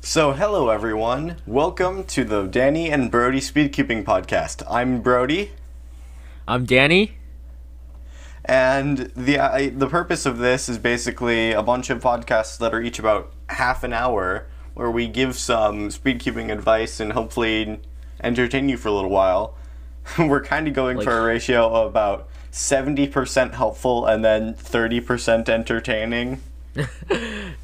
So, hello everyone. Welcome to the Danny and Brody Speedcubing podcast. I'm Brody, I'm Danny. and the purpose of this is basically a bunch of podcasts that are each about half an hour, where we give some speedcubing advice and hopefully entertain you for a little while. We're kind of going for a ratio of about 70% helpful and then 30% entertaining.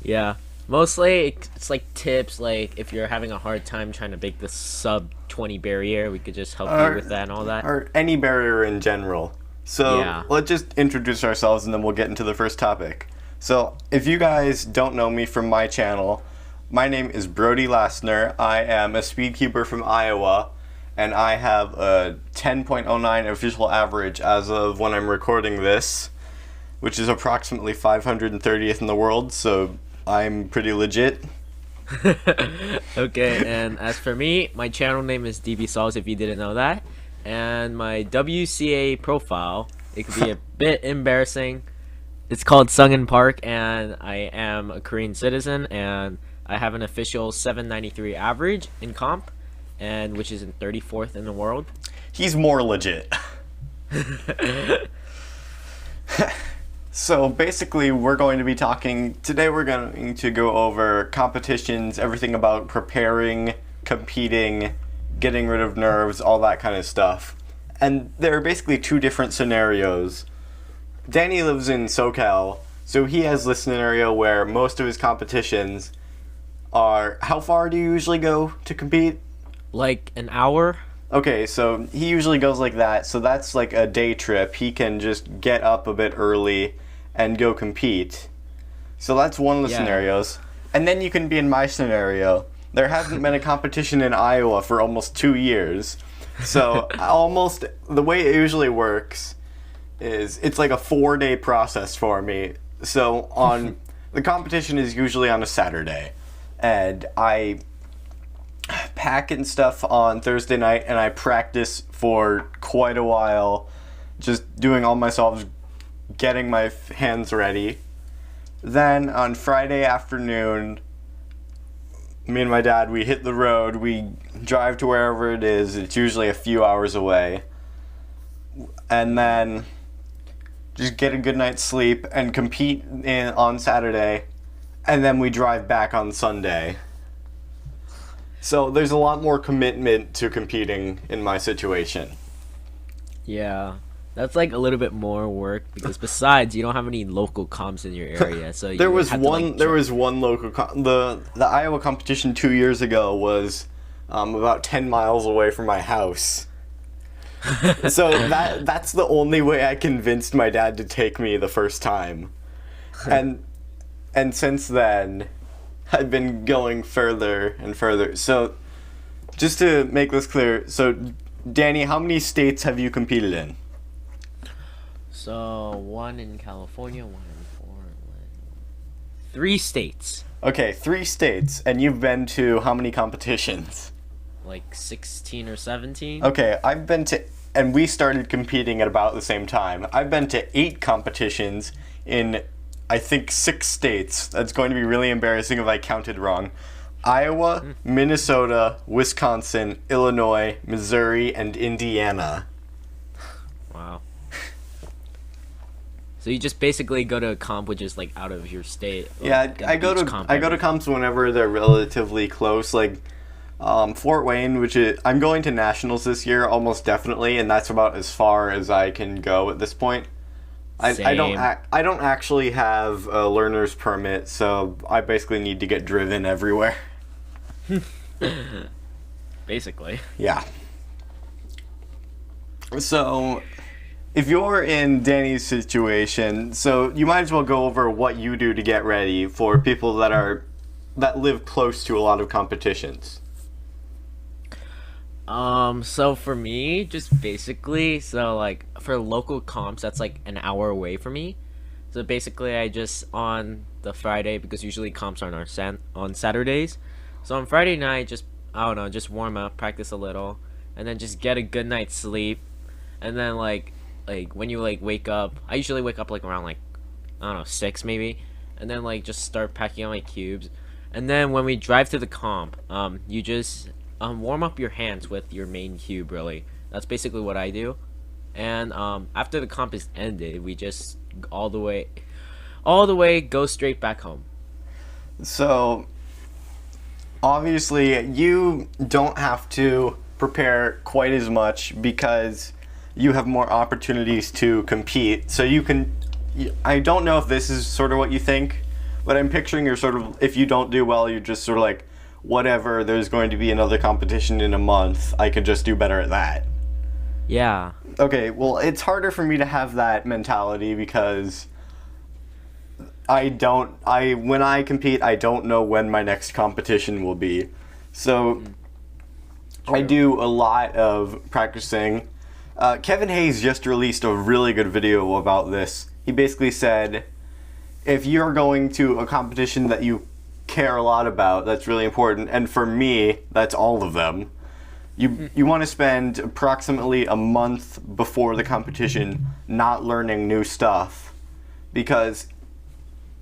Yeah. Mostly it's like tips, like if you're having a hard time trying to break the sub 20 barrier, we could just help you with that and all that. Or any barrier in general. So Yeah. let's just introduce ourselves and then we'll get into the first topic. So if you guys don't know me from my channel, my name is Brody Lastner. I am a speedcuber from Iowa, and I have a 10.09 official average as of when I'm recording this, which is approximately 530th in the world, so I'm pretty legit. Okay, and as for me, my channel name is DPsolves if you didn't know that. And my WCA profile, it could be a bit embarrassing. It's called Sungin Park, and I am a Korean citizen, and I have an official 793 average in comp, and which is in 34th in the world. He's more legit. So basically, we're going to be talking today. We're going to go over competitions, everything about preparing, competing, getting rid of nerves, all that kind of stuff. And there are basically two different scenarios. Danny lives in SoCal, so he has this scenario where most of his competitions are. How far do you usually go to compete? Like an hour. Okay, so he usually goes like that, so that's like a day trip. He can just get up a bit early and go compete. So that's one of the scenarios. And then you can be in my scenario. There hasn't been a competition in Iowa for almost 2 years. So almost, the way it usually works is it's like a 4-day process for me. So the competition is usually on a Saturday. And I pack and stuff on Thursday night, and I practice for quite a while, just doing all my solves, getting my hands ready. Then on Friday afternoon, me and my dad, we hit the road, we drive to wherever it is. It's usually a few hours away, and then just get a good night's sleep and compete on Saturday, and then we drive back on Sunday. So there's a lot more commitment to competing in my situation. Yeah, that's like a little bit more work because besides you don't have any local comps in your area, so there was one local the Iowa competition 2 years ago was about 10 miles away from my house. So that's the only way I convinced my dad to take me the first time, and since then I've been going further and further. So, just to make this clear, so Danny, how many states have you competed in? So, one in California, one in Portland. 3 states. Okay, 3 states, and you've been to how many competitions? Like 16 or 17. Okay, I've been to, and we started competing at about the same time. I've been to 8 competitions in, I think, 6 states. That's going to be really embarrassing if I counted wrong. Iowa, Minnesota, Wisconsin, Illinois, Missouri, and Indiana. Wow. So you just basically go to a comp which is like out of your state. Yeah, I go to comps whenever they're relatively close. Like Fort Wayne, which is, I'm going to nationals this year almost definitely, and that's about as far as I can go at this point. I don't actually have a learner's permit, so I basically need to get driven everywhere. Basically. Yeah. So, if you're in Danny's situation, so you might as well go over what you do to get ready for people that live close to a lot of competitions. So for me, just basically, so like for local comps, that's like an hour away from me. So basically, I just on the Friday, because usually comps are on Saturdays. So on Friday night, just I don't know, just warm up, practice a little, and then just get a good night's sleep. And then like when you like wake up, I usually wake up like around like I don't know 6 maybe, and then like just start packing on my cubes. And then when we drive to the comp, you just warm up your hands with your main cube. Really, that's basically what I do. And after the comp is ended, we just all the way go straight back home. So, obviously, you don't have to prepare quite as much because you have more opportunities to compete. So you can, I don't know if this is sort of what you think, but I'm picturing you're sort of, if you don't do well, you're just sort of like, whatever, there's going to be another competition in a month, I could just do better at that. Yeah. Okay, well, it's harder for me to have that mentality because when I compete, I don't know when my next competition will be. So I do a lot of practicing. Kevin Hayes just released a really good video about this. He basically said, if you're going to a competition that you care a lot about, that's really important, and for me, that's all of them, you want to spend approximately a month before the competition not learning new stuff, because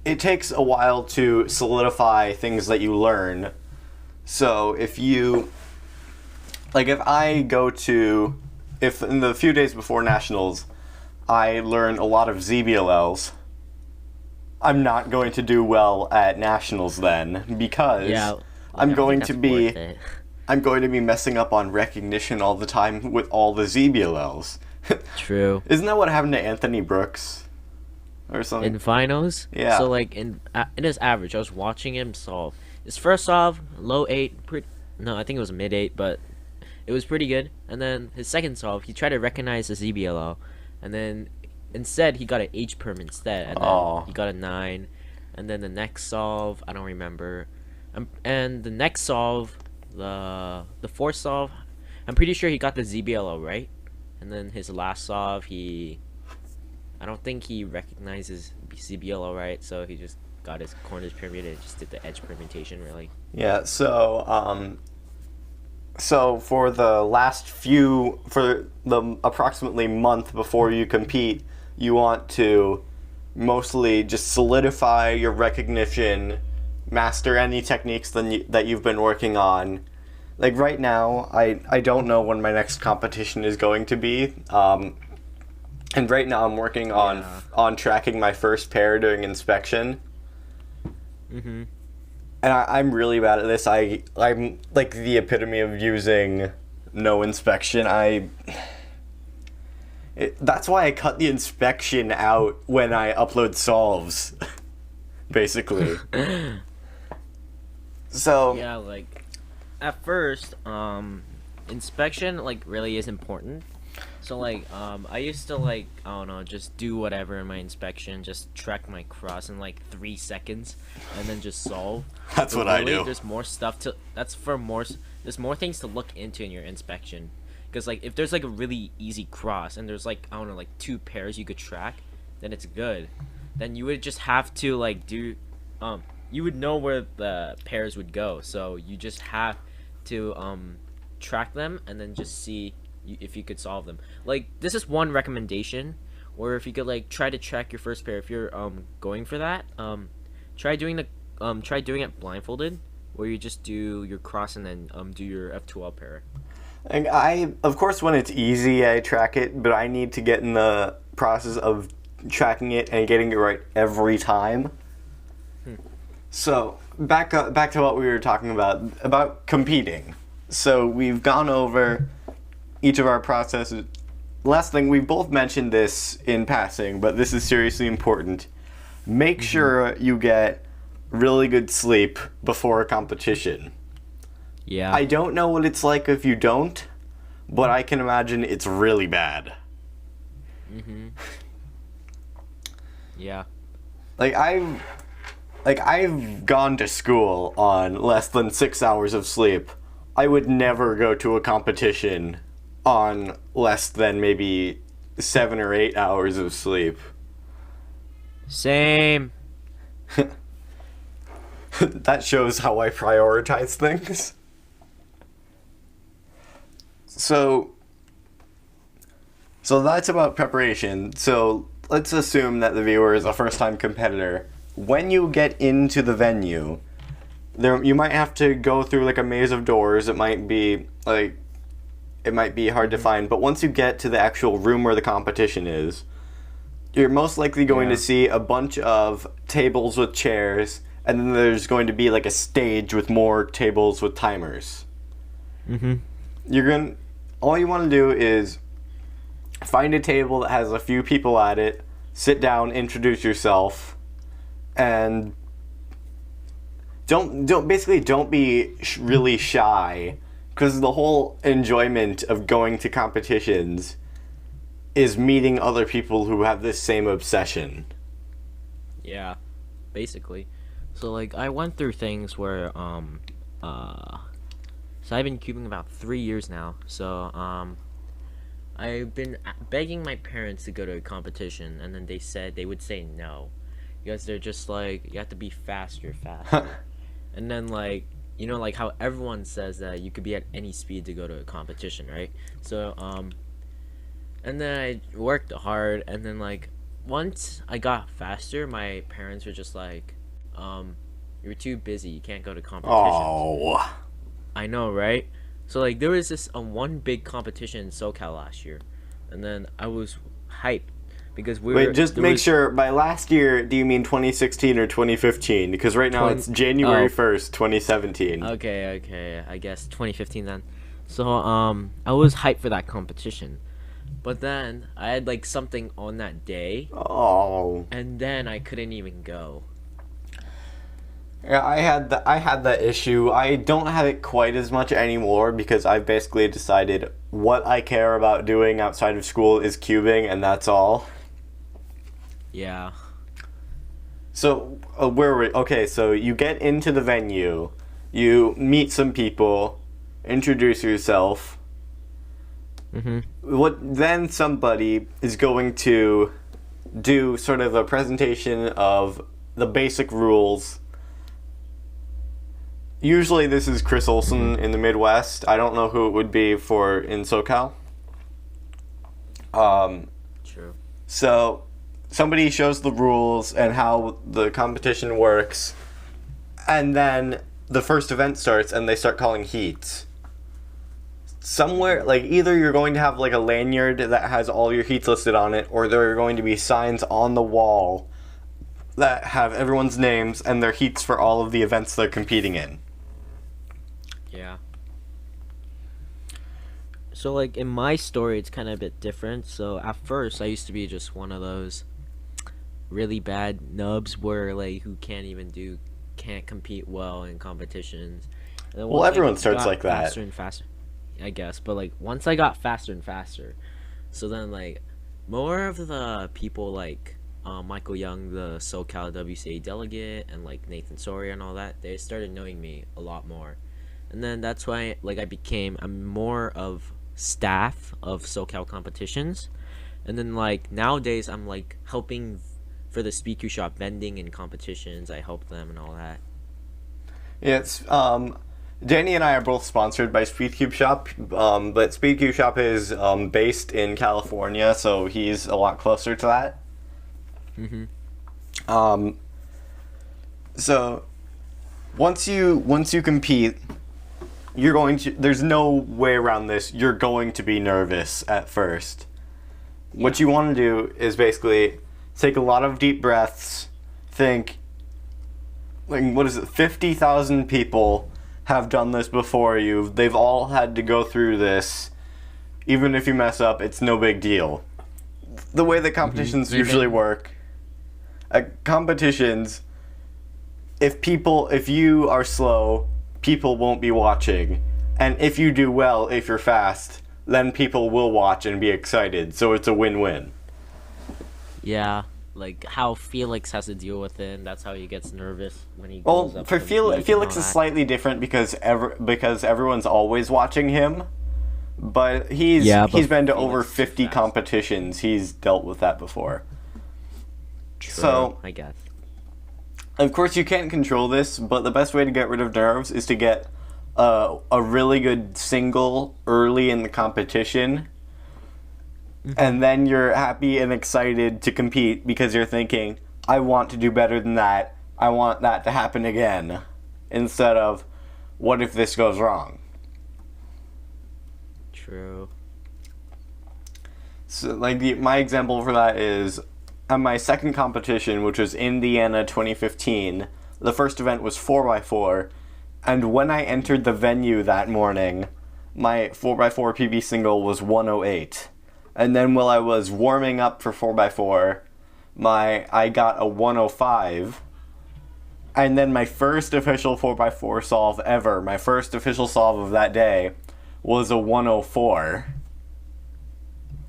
it takes a while to solidify things that you learn. So if in the few days before nationals, I learn a lot of ZBLLs, I'm not going to do well at nationals then, because I'm going to be messing up on recognition all the time with all the ZBLLs. True. Isn't that what happened to Anthony Brooks or something? In finals? Yeah. So like in his average, I was watching him solve. His first solve, low 8, I think it was mid 8, but it was pretty good. And then his second solve, he tried to recognize the ZBLL, and then instead he got an H perm instead, and then he got a 9. And then the next solve, I don't remember. And the next solve, the fourth solve, I'm pretty sure he got the ZBLL right. And then his last solve, I don't think he recognizes ZBLL right, so he just got his corners pyramid and just did the edge permutation, really. Yeah, so for the approximately month before you compete, you want to mostly just solidify your recognition, master any techniques that you've been working on. Like right now, I don't know when my next competition is going to be, and right now I'm working on tracking my first pair during inspection. Mm-hmm. And I'm really bad at this. I'm like the epitome of using no inspection. That's why I cut the inspection out when I upload solves, basically. So yeah, like at first, inspection like really is important. So like I used to like, I don't know, just do whatever in my inspection, just track my cross in like 3 seconds and then just solve. That's what really, I do. There's more stuff to there's more things to look into in your inspection. Because like if there's like a really easy cross and there's like, I don't know, like 2 pairs you could track, then it's good. Then you would just have to like do you would know where the pairs would go. So you just have to track them and then just see if you could solve them. Like this is one recommendation, or if you could like try to track your first pair, if you're going for that, try doing it blindfolded, where you just do your cross and then do your F2L pair. And of course, when it's easy, I track it, but I need to get in the process of tracking it and getting it right every time. So back to what we were talking about competing. So we've gone over each of our processes. Last thing, we both mentioned this in passing, but this is seriously important. Make sure you get really good sleep before a competition. Yeah. I don't know what it's like if you don't, but I can imagine it's really bad. Yeah. I've gone to school on less than 6 hours of sleep. I would never go to a competition on less than maybe 7 or 8 hours of sleep. Same. That shows how I prioritize things. So that's about preparation. So let's assume that the viewer is a first-time competitor. When you get into the venue, You might have to go through like a maze of doors. It might be hard to find, but once you get to the actual room where the competition is, you're most likely going to see a bunch of tables with chairs, and then there's going to be like a stage with more tables with timers. All you want to do is find a table that has a few people at it, sit down, introduce yourself, and don't be really shy, because the whole enjoyment of going to competitions is meeting other people who have this same obsession. Yeah, basically. So like I went through things where so I've been cubing about 3 years now. So I've been begging my parents to go to a competition, and then they said they would say no, because they're just like, you have to be faster. And then like, you know, like how everyone says that you could be at any speed to go to a competition, right? So and then I worked hard, and then like once I got faster, my parents were just like, you're too busy, you can't go to competitions. Oh, I know, right? So like there was this one big competition in SoCal last year, and then I was hyped because make sure, by last year, do you mean 2016 or 2015? Because right now it's January 1st, 2017. Okay, I guess 2015 then. So I was hyped for that competition, but then I had like something on that day. Oh. And then I couldn't even go. Yeah, I had that issue. I don't have it quite as much anymore, because I've basically decided what I care about doing outside of school is cubing, and that's all. Yeah. So so you get into the venue, you meet some people, introduce yourself. Then somebody is going to do sort of a presentation of the basic rules. Usually this is Chris Olsen in the Midwest. I don't know who it would be in SoCal. True. So somebody shows the rules and how the competition works, and then the first event starts and they start calling heats. Somewhere, like, either you're going to have like a lanyard that has all your heats listed on it, or there are going to be signs on the wall that have everyone's names and their heats for all of the events they're competing in. Yeah. So like in my story, it's kind of a bit different. So at first, I used to be just one of those really bad nubs where like who can't compete well in competitions. And then Well, everyone starts like that. Faster and faster, I guess. But like once I got faster and faster, so then like more of the people like Michael Young, the SoCal WCA delegate, and like Nathan Soria and all that, they started knowing me a lot more. And then that's why like I'm more of staff of SoCal competitions. And then like nowadays I'm like helping for the Speedcubing shop vending in competitions. I help them and all that. Yeah, it's Danny and I are both sponsored by Speedcubing shop, but Speedcubing shop is based in California, so he's a lot closer to that. So once you compete, there's no way around this, you're going to be nervous at first. Yeah. What you want to do is basically take a lot of deep breaths, think, like, 50,000 people have done this before you, they've all had to go through this, even if you mess up, it's no big deal. The way that competitions usually work, at competitions, if you are slow, people won't be watching. And if you do well, if you're fast, then people will watch and be excited. So it's a win-win. Yeah, like how Felix has to deal with it, and that's how he gets nervous when he goes up. For Felix is slightly different because everyone's always watching him. But he's been to over 50 competitions. He's dealt with that before. True, so I guess. Of course, you can't control this, but the best way to get rid of nerves is to get a really good single early in the competition, and then you're happy and excited to compete because you're thinking, I want to do better than that. I want that to happen again. instead of what if this goes wrong. True. So, like, my example for that is at my second competition, which was Indiana 2015, the first event was 4x4, and when I entered the venue that morning, my 4x4 PB single was 108. And then while I was warming up for 4x4, I got a 105. And then my first official 4x4 solve ever, my first official solve of that day, was a 104.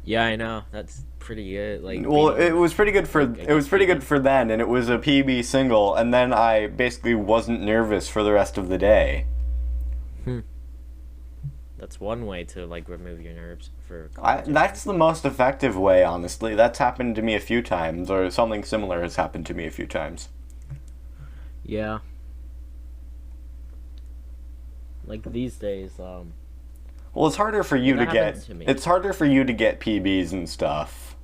Yeah, I know. That's pretty good. Like, well, it was pretty good for then, and it was a PB single, and then I basically wasn't nervous for the rest of the day. That's one way to like remove your nerves for. That's the most effective way, honestly. That's happened to me a few times, or something similar has happened to me a few times. Yeah. Like these days, Well, it's harder for you to get PBs and stuff.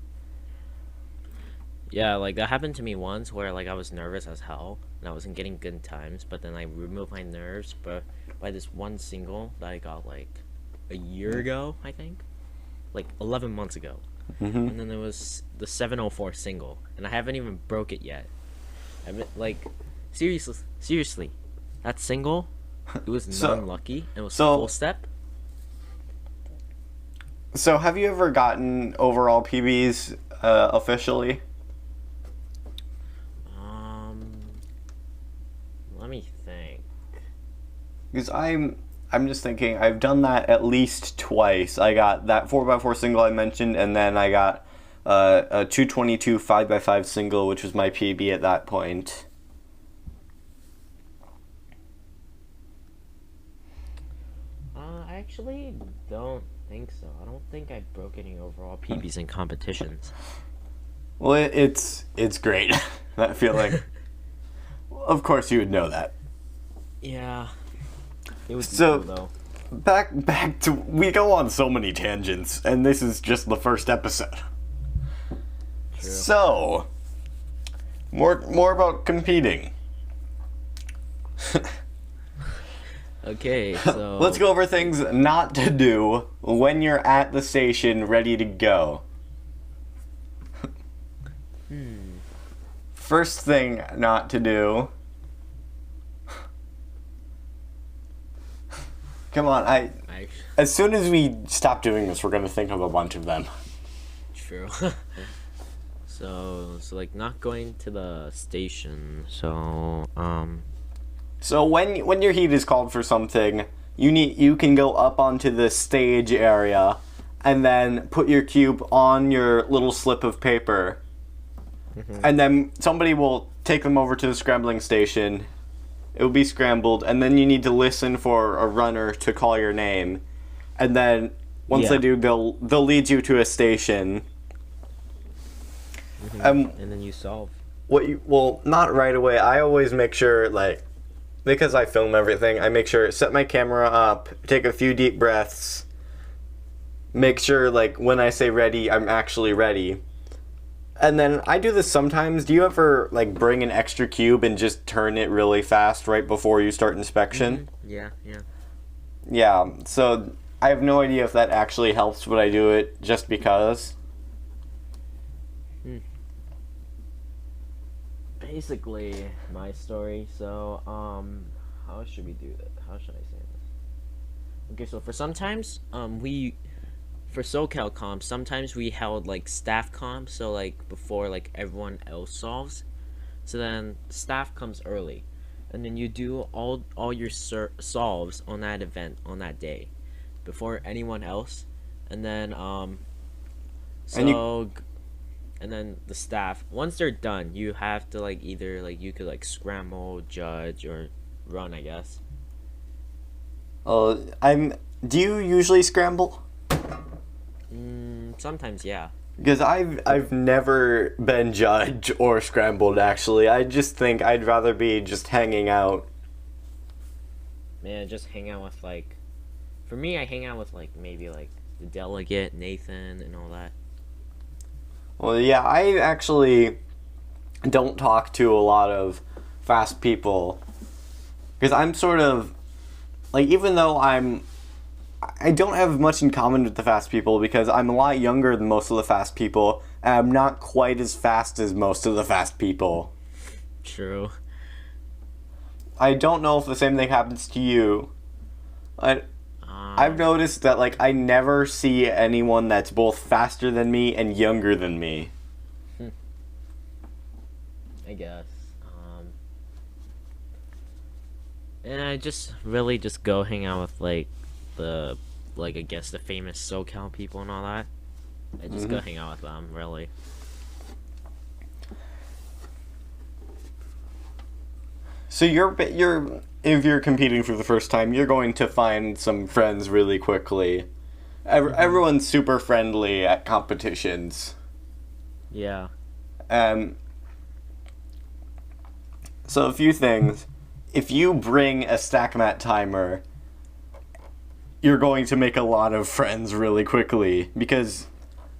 Yeah, like that happened to me once where like I was nervous as hell and I wasn't getting good times, but then I removed my nerves by this one single that I got like a year ago, I think. Like 11 months ago. And then there was the 704 single, and I haven't even broke it yet. I mean, like seriously. That single, it was non-lucky and it was full step. So, have you ever gotten overall PBs officially? Let me think. Because I'm just thinking, I've done that at least twice. I got that 4x4 single I mentioned, and then I got a 222 5x5 single, which was my PB at that point. I actually don't think so. I don't think I broke any overall PBs in competitions. Well, it's great, that feeling. Of course you would know that. Yeah. It was so cool, though. Back to, we go on so many tangents, and this is just the first episode. True. So, more about competing. Okay, so let's go over things not to do when you're at the station ready to go. First thing not to do. Come on, as soon as we stop doing this, we're gonna think of a bunch of them. True. So like not going to the station. So So when your heat is called for something, you can go up onto the stage area, and then put your cube on your little slip of paper, and then somebody will take them over to the scrambling station. It will be scrambled, and then you need to listen for a runner to call your name, and then once they do, they'll lead you to a station. And then you solve. Well, not right away. I always make sure, like, because I film everything, I make sure, set my camera up, take a few deep breaths, make sure, like, when I say ready, I'm actually ready. And then I do this sometimes. Do you ever, like, bring an extra cube and just turn it really fast right before you start inspection? Yeah. Yeah, so I have no idea if that actually helps, but I do it just because. Basically, my story. So, how should we do that? How should I say this? Okay, so for sometimes, for SoCal comps, sometimes we held like staff comps, so like before like everyone else solves. So then staff comes early, and then you do all your solves on that event on that day, before anyone else, and then and then the staff, once they're done, you have to like either like you could like scramble, judge, or run, I guess. Do you usually scramble? Sometimes, yeah. Because I've never been judge or scrambled, actually. I just think I'd rather be just hanging out. Man, just hang out with like, for me, I hang out with like maybe like the delegate, Nathan, and all that. Well, yeah, I actually don't talk to a lot of fast people. Because I'm sort of, like, even though I don't have much in common with the fast people because I'm a lot younger than most of the fast people, and I'm not quite as fast as most of the fast people. True. I don't know if the same thing happens to you. I've noticed that, like, I never see anyone that's both faster than me and younger than me. I guess. And I just really just go hang out with, like, I guess the famous SoCal people and all that. I just go hang out with them, really. So if you're competing for the first time, you're going to find some friends really quickly. Everyone's super friendly at competitions. Yeah. So a few things. If you bring a stack mat timer, you're going to make a lot of friends really quickly because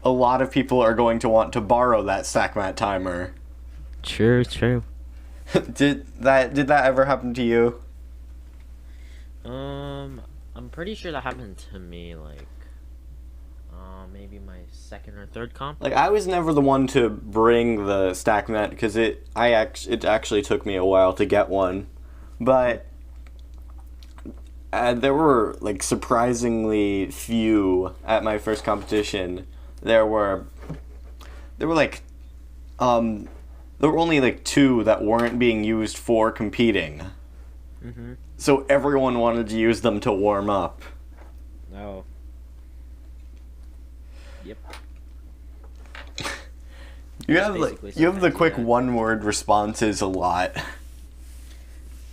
a lot of people are going to want to borrow that stack mat timer. True. Did that ever happen to you? I'm pretty sure that happened to me, like, maybe my second or third comp. Like, I was never the one to bring the stack mat because it actually took me a while to get one, but there were, like, surprisingly few at my first competition. There were like, there were only, like, 2 that weren't being used for competing. So everyone wanted to use them to warm up. Oh. Yep. You have the quick one-word responses a lot.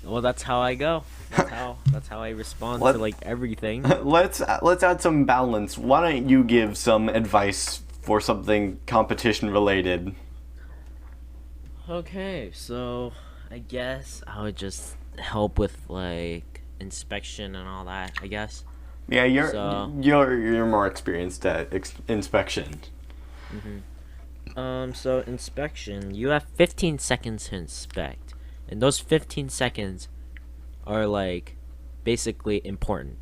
Well, that's how I go. That's how I respond to, like, everything. Let's add some balance. Why don't you give some advice for something competition related? Okay, so I guess I would just help with, like, inspection and all that, I guess. Yeah, you're more experienced at inspection. So inspection, you have 15 seconds to inspect, and those 15 seconds are, like, basically important.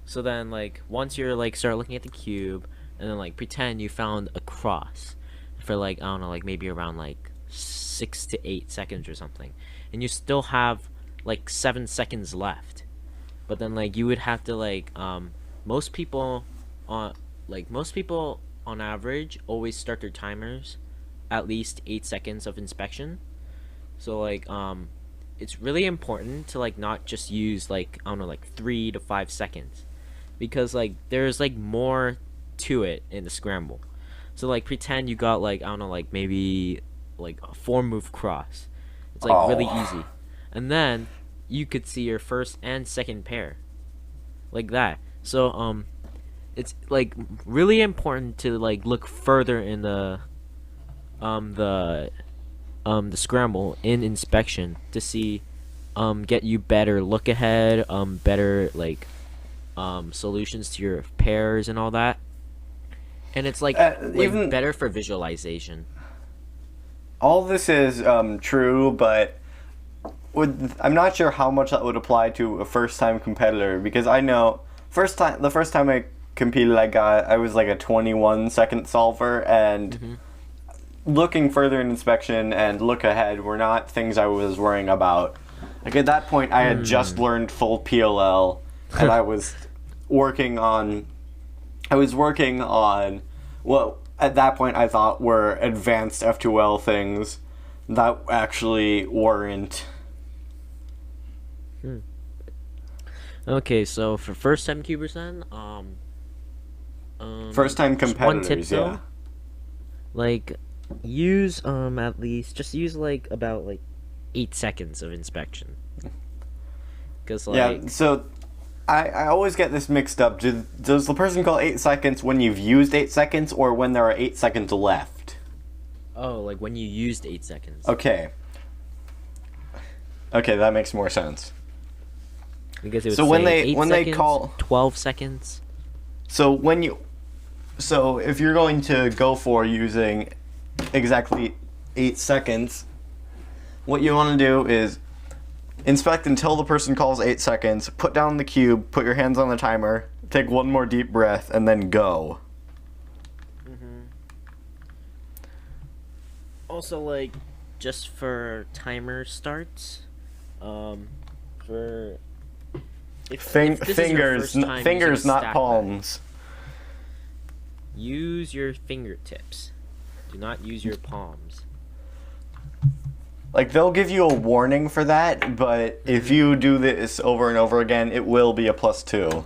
So then, like, once you're, like, start looking at the cube, and then, like, pretend you found a cross for, like, I don't know, like, maybe around, like, 6 to 8 seconds or something, and you still have, like, 7 seconds left. But then, like, you would have to, like, most people on average always start their timers at least 8 seconds of inspection. So, like, it's really important to, like, not just use, like, I don't know, like, 3 to 5 seconds, because, like, there's, like, more to it in the scramble. So, like, pretend you got, like, I don't know, like, maybe, like, a 4-move cross. It's, like, really easy. And then you could see your first and second pair, like that. So it's, like, really important to, like, look further in the scramble in inspection to see get you better look ahead, better, like, solutions to your pairs and all that. And it's, like, even better for visualization. All this is true, but I'm not sure how much that would apply to a first-time competitor, because I know the first time I competed, I was like a 21-second solver, and looking further in inspection and look ahead were not things I was worrying about. Like, at that point, I had just learned full PLL, and I was working on what at that point I thought were advanced F2L things that actually weren't. Okay, so for first-time cubers then, first-time competitors, yeah. Like, use at least just use, like, about, like, 8 seconds of inspection. Because, like, yeah, so I always get this mixed up. Does the person call 8 seconds when you've used 8 seconds, or when there are 8 seconds left? Oh, like when you used 8 seconds. Okay, that makes more sense. Because it would so say when 8 seconds, they call 12 seconds. So if you're going to go for using exactly 8 seconds, what you want to do is Inspect until the person calls 8 seconds. Put down the cube, put your hands on the timer, take one more deep breath, and then go. Also, like, just for timer starts, for if this is your first time fingers, using a not stack palms. mat, use your fingertips. Do not use your palms. Like, they'll give you a warning for that, but if you do this over and over again, it will be a +2.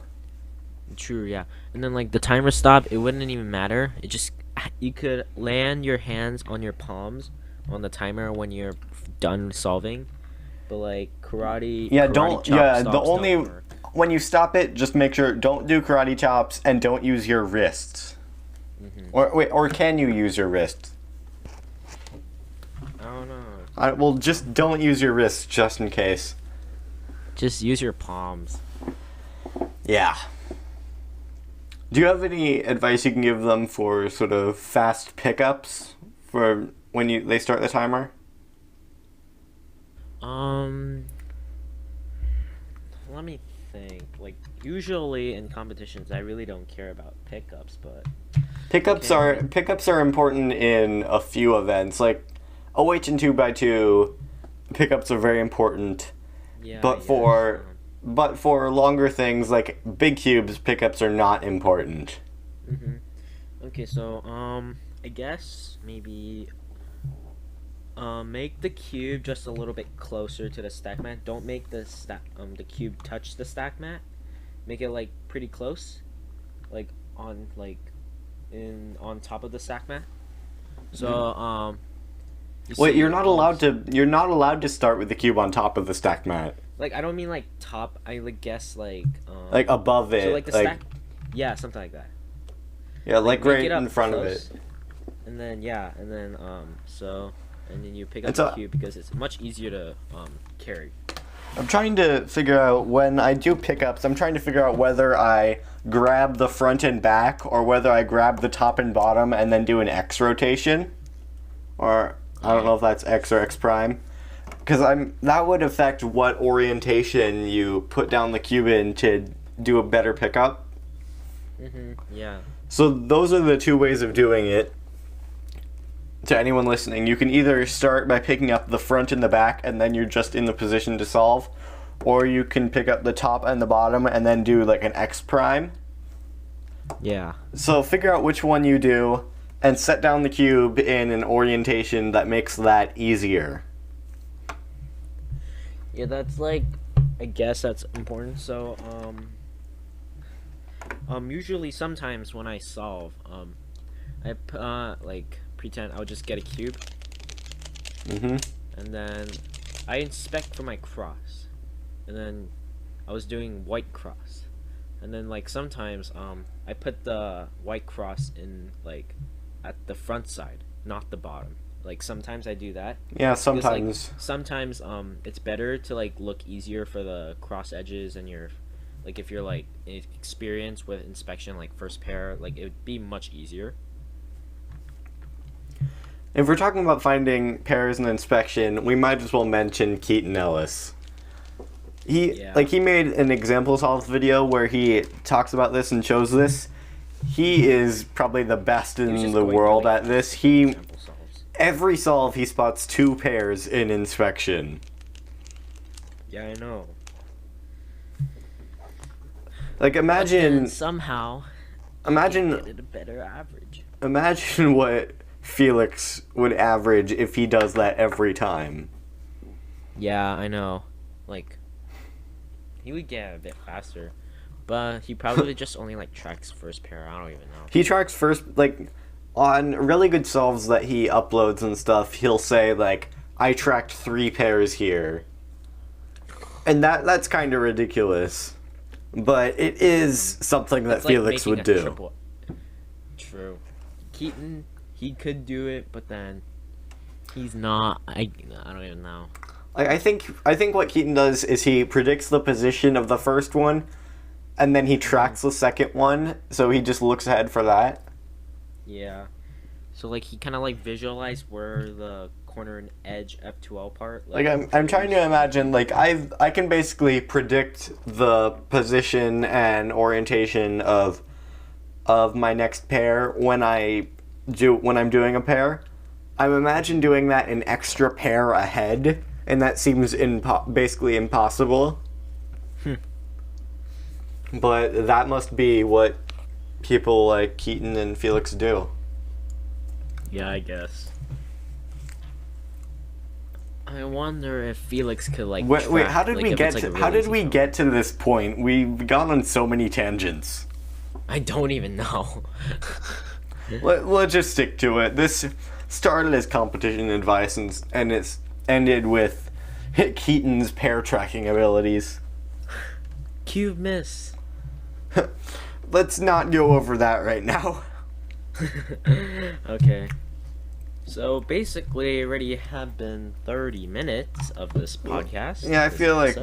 True, yeah. And then, like, the timer stop, it wouldn't even matter. It just, you could land your hands on your palms on the timer when you're done solving. But, like, karate when you stop it, just make sure, don't do karate chops and don't use your wrists. Or can you use your wrists? I don't know. Well, just don't use your wrists, just in case. Just use your palms. Yeah. Do you have any advice you can give them for sort of fast pickups for when they start the timer? Let me think. Like, usually in competitions, I really don't care about pickups, but Pickups are important in a few events. Like OH and 2x2, pickups are very important. yeah. But for longer things like big cubes, pickups are not important. Okay, so I guess maybe make the cube just a little bit closer to the stack mat. Don't make the cube touch the stack mat. Make it like pretty close, like on top of the stack mat. So Wait, you're not allowed to start with the cube on top of the stack mat. Like, I don't mean like top. I guess like above it. So like the stack. Yeah, something like that. Yeah, like make right it up in front close, of it. And then and then you pick up the cube because it's much easier to carry. I'm trying to figure out, when I do pickups, I'm trying to figure out whether I grab the front and back or whether I grab the top and bottom and then do an X rotation. Or I don't know if that's X or X prime. Because that would affect what orientation you put down the cube in to do a better pickup. Yeah. So those are the two ways of doing it. To anyone listening, you can either start by picking up the front and the back and then you're just in the position to solve, or you can pick up the top and the bottom and then do like an X prime. Yeah. So figure out which one you do and set down the cube in an orientation that makes that easier. Yeah, that's like, I guess that's important. So usually sometimes when I solve, I pretend I'll just get a cube. And then I inspect for my cross. And then I was doing white cross. And then like sometimes I put the white cross in like at the front side, not the bottom. Like sometimes I do that. Yeah, sometimes. Because, like, sometimes it's better to like look easier for the cross edges, and like if you're like experienced with inspection, like first pair, like it would be much easier. If we're talking about finding pairs in inspection, we might as well mention Keaton Ellis. He made an example solve video where he talks about this and shows this. He is probably the best in the world at this. Every solve he spots 2 pairs in inspection. Yeah, I know. Like imagine somehow get a better average. Imagine what Felix would average if he does that every time. Yeah, I know. Like, he would get a bit faster, but he probably just only like tracks first pair. I don't even know. He tracks first, like on really good solves that he uploads and stuff. He'll say like, "I tracked 3 pairs here," and that's kind of ridiculous, but it is something that Felix would do. True. Keaton, he could do it, but then he's not. I don't even know. I think what Keaton does is he predicts the position of the first one, and then he tracks the second one, so he just looks ahead for that. Yeah. So like he kind of like visualized where the corner and edge F2L part. Like I'm trying to imagine, like I can basically predict the position and orientation of my next pair when I'm doing a pair. I imagine doing that an extra pair ahead, and that seems basically impossible. But that must be what people like Keaton and Felix do. Yeah, I guess. I wonder if Felix could like. Wait, how did we get to this point? We've gone on so many tangents. I don't even know. Let's just stick to it. This started as competition advice and it's ended with Keaton's pair tracking abilities. Cube miss. Let's not go over that right now. Okay. So basically, already have been 30 minutes of this podcast. Yeah, I feel like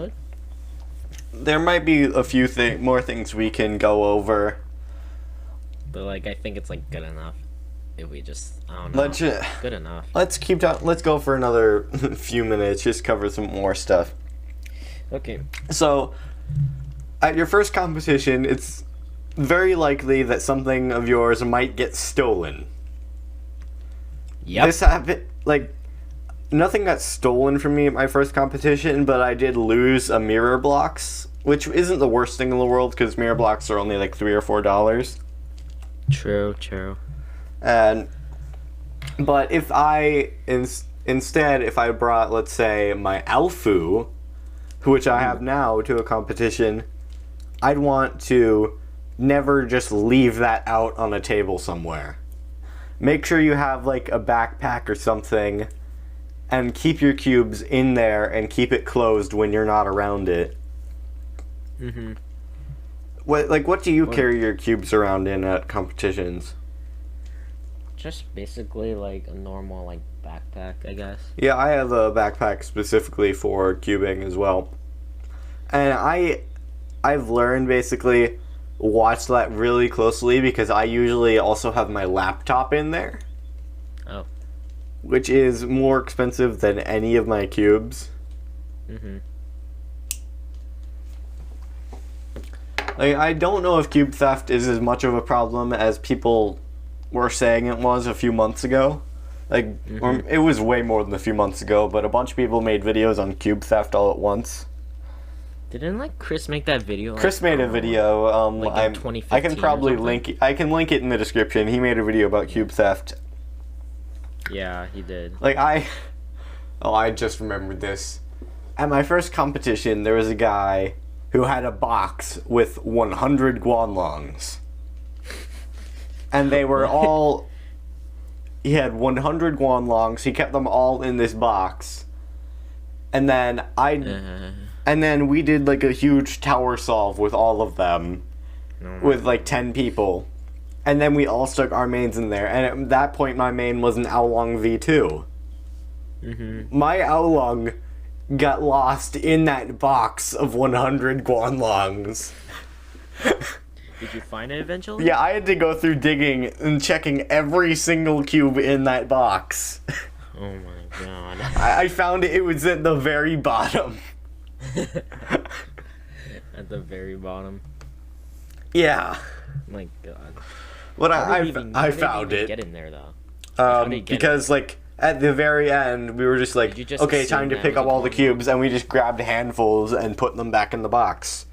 there might be a few more things we can go over. But like, I think it's like good enough. If we just, I don't know. Good enough. Let's go for another few minutes. Just cover some more stuff. Okay. So, at your first competition, it's very likely that something of yours might get stolen. Yep. This happened, like, nothing got stolen from me at my first competition, but I did lose a mirror blocks, which isn't the worst thing in the world, because mirror blocks are only like $3 or $4. True. But if I, instead, if I brought, let's say, my Alfu, which I have now, to a competition, I'd want to never just leave that out on a table somewhere. Make sure you have like a backpack or something and keep your cubes in there and keep it closed when you're not around it. Mm-hmm. What do you carry your cubes around in at competitions? Just basically like a normal like backpack, I guess. Yeah, I have a backpack specifically for cubing as well. And I've learned basically watch that really closely because I usually also have my laptop in there. Oh. Which is more expensive than any of my cubes. Mm-hmm. Like, I don't know if cube theft is as much of a problem as people were saying it was a few months ago. Like, or it was way more than a few months ago, but a bunch of people made videos on cube theft all at once. Didn't like Chris make that video? Chris made a video. Like in 2015 I can probably link. I can link it in the description. He made a video about cube theft. Yeah, he did. Like I just remembered this. At my first competition, there was a guy who had a box with 100 guanlongs, and they were all. He had 100 guanlongs. He kept them all in this box, and then And then we did like a huge tower solve with all of them, with like 10 people. And then we all stuck our mains in there. And at that point, my main was an Oolong V2. Mm-hmm. My Oolong got lost in that box of 100 guanlongs. Did you find it eventually? Yeah, I had to go through digging and checking every single cube in that box. Oh my god. I found it. It was at the very bottom. At the very bottom. Yeah. My god. What I found it. Get in there though. Because like at the very end we were just like, okay, time to pick up all the cubes, and we just grabbed handfuls and put them back in the box.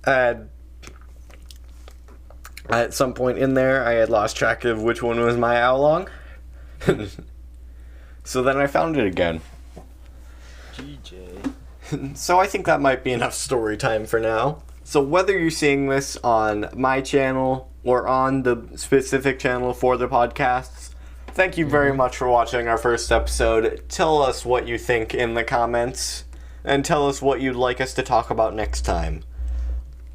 And at some point in there, I had lost track of which one was my Oolong. So then I found it again. GJ. So I think that might be enough story time for now. So whether you're seeing this on my channel or on the specific channel for the podcasts, thank you very much for watching our first episode. Tell us what you think in the comments, and tell us what you'd like us to talk about next time.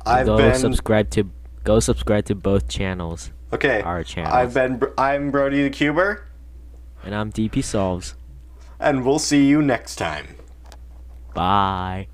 Go subscribe to both channels. Okay. Our channels. I'm BrodytheCuber. And I'm DPsolves. And we'll see you next time. Bye.